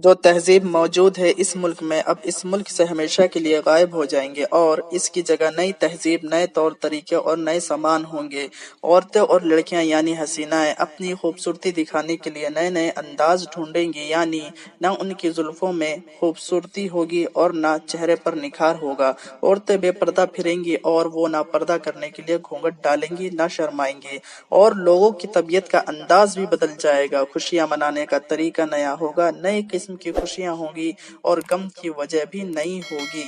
جو تہذیب موجود ہے اس ملک میں اب اس ملک سے ہمیشہ کے لیے غائب ہو جائیں گے اور اس کی جگہ نئی تہذیب، نئے طور طریقے اور نئے سامان ہوں گے۔ عورتیں اور لڑکیاں یعنی حسینائیں اپنی خوبصورتی دکھانے کے لیے نئے نئے انداز ڈھونڈیں گی، یعنی نہ ان کی زلفوں میں خوبصورتی ہوگی اور نہ چہرے پر نکھار ہوگا۔ عورتیں بے پردہ پھریں گی اور وہ نہ پردہ کرنے کے لیے گھونگھٹ ڈالیں گی، نہ شرمائیں گے، اور لوگوں کی طبیعت کا انداز بھی بدل جائے گا۔ خوشیاں منانے کا طریقہ نیا ہوگا، نئے قسم کی خوشیاں ہوں گی اور غم کی وجہ بھی نئی ہوگی۔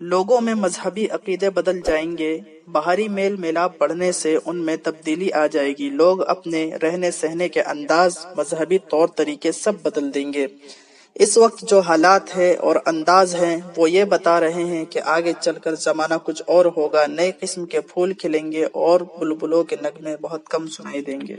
لوگوں میں مذہبی عقیدے بدل جائیں گے، باہری میل ملاپ بڑھنے سے ان میں تبدیلی آ جائے گی۔ لوگ اپنے رہنے سہنے کے انداز، مذہبی طور طریقے سب بدل دیں گے۔ اس وقت جو حالات ہے اور انداز ہیں وہ یہ بتا رہے ہیں کہ آگے چل کر زمانہ کچھ اور ہوگا، نئے قسم کے پھول کھلیں گے اور بلبلوں کے نغمے بہت کم سنائی دیں گے۔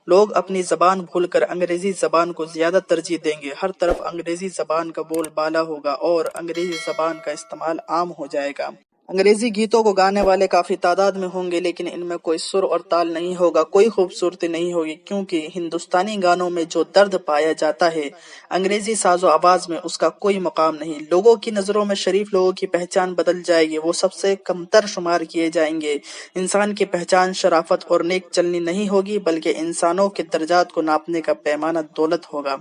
لوگ اپنی زبان بھول کر انگریزی زبان کو زیادہ ترجیح دیں گے، ہر طرف انگریزی زبان کا بول بالا ہوگا اور انگریزی زبان کا استعمال عام ہو جائے گا۔ انگریزی گیتوں کو گانے والے کافی تعداد میں ہوں گے، لیکن ان میں کوئی سر اور تال نہیں ہوگا، کوئی خوبصورتی نہیں ہوگی، کیونکہ ہندوستانی گانوں میں جو درد پایا جاتا ہے انگریزی ساز و آواز میں اس کا کوئی مقام نہیں۔ لوگوں کی نظروں میں شریف لوگوں کی پہچان بدل جائے گی، وہ سب سے کمتر شمار کیے جائیں گے۔ انسان کی پہچان شرافت اور نیک چلنی نہیں ہوگی، بلکہ انسانوں کے درجات کو ناپنے کا پیمانہ دولت ہوگا۔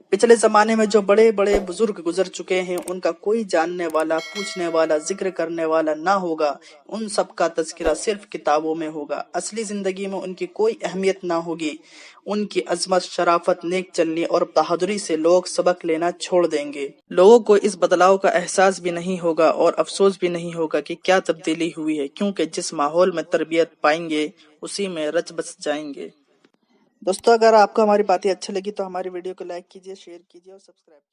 پچھلے زمانے میں جو بڑے بڑے بزرگ گزر چکے ہیں ان کا کوئی جاننے والا، پوچھنے والا، ذکر کرنے والا نہ ہوگا، ان سب کا تذکرہ صرف کتابوں میں ہوگا۔ اصلی زندگی میں ان کی کوئی اہمیت نہ ہوگی۔ ان کی عظمت، شرافت، نیک چلنی اور بہادری سے لوگ سبق لینا چھوڑ دیں گے۔ لوگوں کو اس بدلاؤ کا احساس بھی نہیں ہوگا اور افسوس بھی نہیں ہوگا کہ کیا تبدیلی ہوئی ہے، کیونکہ جس ماحول میں تربیت پائیں گے اسی میں رچ بس جائیں گے۔ دوستو، اگر آپ کو ہماری باتیں اچھی لگی تو ہماری ویڈیو کو لائک کیجیے، شیئر کیجیے اور سبسکرائب کیجیے۔